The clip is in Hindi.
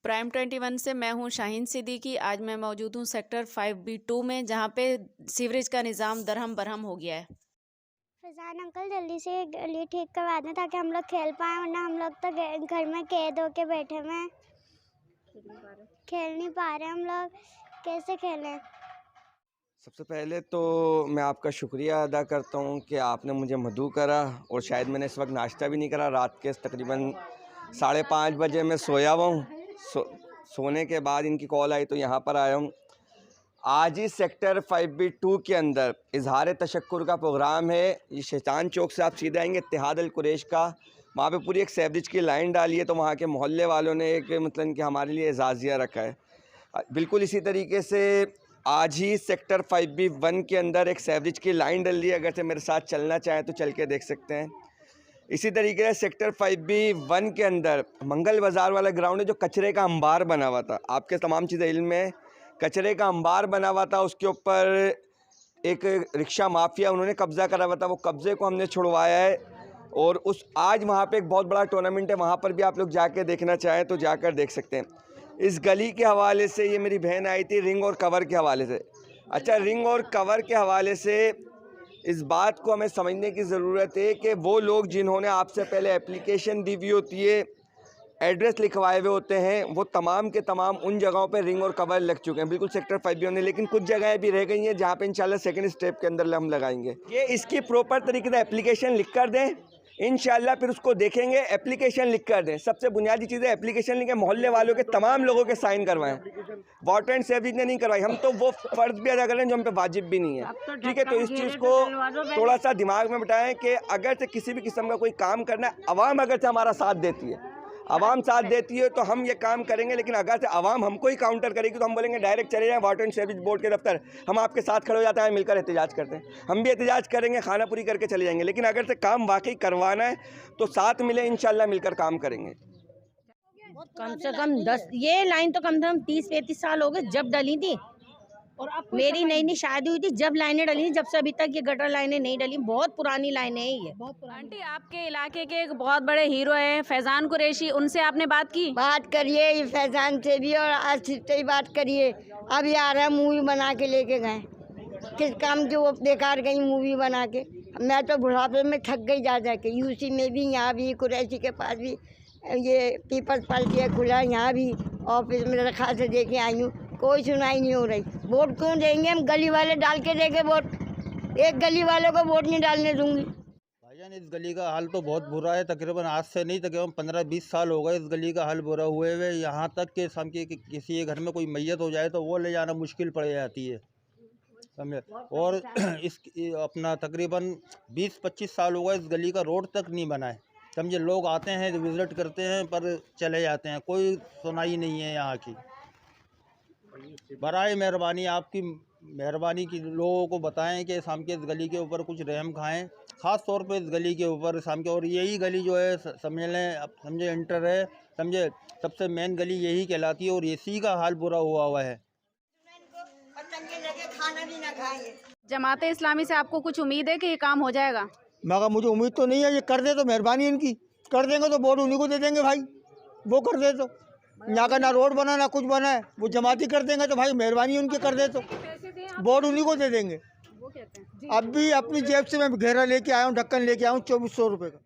प्राइम 21 से मैं हूं शाहीन सिद्दीकी। आज मैं मौजूद हूं सेक्टर 5B2 में, जहां पे सीवरेज का निज़ाम दरहम बरहम हो गया है। फैजान अंकल जल्दी से गली ठीक करवा दें ताकि हम लोग खेल पाएँ, वरना हम लोग तो घर में कैद होके बैठे हुए हैं, खेल नहीं पा रहे हम लोग, कैसे खेलें। सबसे पहले तो मैं आपका शुक्रिया अदा करता हूं कि आपने मुझे मदऊ करा, और शायद मैंने इस वक्त नाश्ता भी नहीं करा। रात के तकरीबन 5:30 बजे मैं सोया हुआ हूँ। सोने के बाद इनकी कॉल आई तो यहाँ पर आया हूँ। आज ही सेक्टर 5B2 के अंदर इजहार तशक्कुर का प्रोग्राम है। ये शैतान चौक से आप सीधे आएंगे इत्तेहाद अल कुरैश का, वहाँ पे पूरी एक सीवरेज की लाइन डाली है, तो वहाँ के मोहल्ले वालों ने एक मतलब कि हमारे लिए एजाज़िया रखा है। बिल्कुल इसी तरीके से आज ही सेक्टर 5B1 के अंदर एक सीवरेज की लाइन डल रही है। अगर से मेरे साथ चलना चाहें तो चल के देख सकते हैं। इसी तरीके से सेक्टर 5B1 के अंदर मंगल बाज़ार वाला ग्राउंड है, जो कचरे का अंबार बना हुआ था। आपके तमाम चीज़ें इल्म में, कचरे का अंबार बना हुआ था, उसके ऊपर एक रिक्शा माफिया उन्होंने कब्ज़ा करा हुआ था। वो कब्ज़े को हमने छुड़वाया है, और आज वहाँ पे एक बहुत बड़ा टूर्नामेंट है, वहाँ पर भी आप लोग जाके देखना चाहें तो जाकर देख सकते हैं। इस गली के हवाले से ये मेरी बहन आई थी, रिंग और कवर के हवाले से। अच्छा, रिंग और कवर के हवाले से इस बात को हमें समझने की ज़रूरत है कि वो लोग जिन्होंने आपसे पहले एप्लीकेशन दी हुई होती है, एड्रेस लिखवाए हुए होते हैं, वो तमाम के तमाम उन जगहों पे रिंग और कवर लग चुके हैं, बिल्कुल सेक्टर 5B में। लेकिन कुछ जगहें भी रह गई हैं जहाँ पे इंशाल्लाह सेकंड स्टेप के अंदर हम लगाएंगे। ये इसकी प्रॉपर तरीके से एप्लीकेशन लिख कर दें, इंशाल्लाह फिर उसको देखेंगे। एप्लीकेशन लिख कर दें, सबसे बुनियादी चीज़ है एप्लीकेशन लिखें, मोहल्ले वालों के तमाम लोगों के साइन करवाएं। वाटर एंड सीवरेज ने नहीं करवाई, हम तो वो फ़र्ज़ भी अदा कर रहे हैं जो हम पे वाजिब भी नहीं है, ठीक है। तो इस चीज़ को थोड़ा सा दिमाग में बिठाएं कि अगर से किसी भी किस्म का कोई काम करना है, अवाम अगर से हमारा साथ देती है, अवाम साथ देती है तो हम ये काम करेंगे। लेकिन अगर से अवाम हमको ही काउंटर करेगी तो हम बोलेंगे डायरेक्ट चले जाएँ वाटर एंड सीवरेज बोर्ड के दफ्तर, हम आपके साथ खड़े हो जाते हैं, मिलकर एहतजाज करते हैं। हम भी एहतजाज करेंगे, खाना पूरी करके चले जाएंगे। लेकिन अगर से काम वाकई करवाना है तो साथ मिले, इंशाल्लाह मिलकर काम करेंगे। कम से कम 10 ये लाइन तो कम से कम 30-35 साल हो गए जब डली थी, और मेरी नई नई शादी हुई थी जब लाइनें डली थी, जब से अभी तक ये गटर लाइनें नहीं डली। बहुत पुरानी लाइनें हैं ये। आंटी, आपके इलाके के एक बहुत बड़े हीरो हैं फैजान कुरैशी, उनसे आपने बात की? बात करिए फैजान से भी, और आसिफ से भी बात करिए। अब यार है मूवी बना के लेके गए, किस काम की वो बेकार गई मूवी बना के। मैं तो बुढ़ापे में थक गई जा के। यूसी में भी, यहाँ भी, कुरैशी के पास भी ये पीपल्स पार्टी है खुला, यहाँ भी ऑफिस में रखा से देखे आई हूँ, कोई सुनाई नहीं हो रही। वोट क्यों देंगे हम? गली वाले डाल के देंगे वोट, एक गली वालों को वोट नहीं डालने दूंगी। भाईजान, इस गली का हाल तो बहुत बुरा है। तकरीबन आज से नहीं, तकरीबन 15-20 साल हो गए इस गली का हाल बुरा हुए हुए। यहाँ तक कि समझिए कि किसी के घर में कोई मैयत हो जाए तो वो ले जाना मुश्किल पड़ जाती है, समझे। और इस अपना तकरीबन 20-25 साल हो गए इस गली का रोड तक नहीं बना है, समझे। लोग आते हैं, विज़िट करते हैं, पर चले जाते हैं, कोई सुनाई नहीं है यहाँ की। बराए मेहरबानी, आपकी मेहरबानी की लोगों को बताएं कि शाम के इस गली के ऊपर कुछ रहम खाएं, ख़ास तौर पे इस गली के ऊपर शाम के। और यही गली जो है समझ लें, अब समझे इंटर है, समझे सबसे मेन गली यही कहलाती है, और इसी का हाल बुरा हुआ है। जमाते इस्लामी से आपको कुछ उम्मीद है कि ये काम हो जाएगा? मगर मुझे उम्मीद तो नहीं है, ये कर दे तो मेहरबानी इनकी। कर देंगे तो वोट उन्हीं को दे देंगे भाई, वो कर दे तो। यहाँ का ना रोड बना ना कुछ बना है, वो जमाती कर देंगे तो भाई मेहरबानी उनकी, कर दे तो वोट उन्हीं को दे देंगे। अब भी अपनी जेब से मैं घेरा लेके आया हूँ, ढक्कन लेके आया हूँ 2400 रुपये का।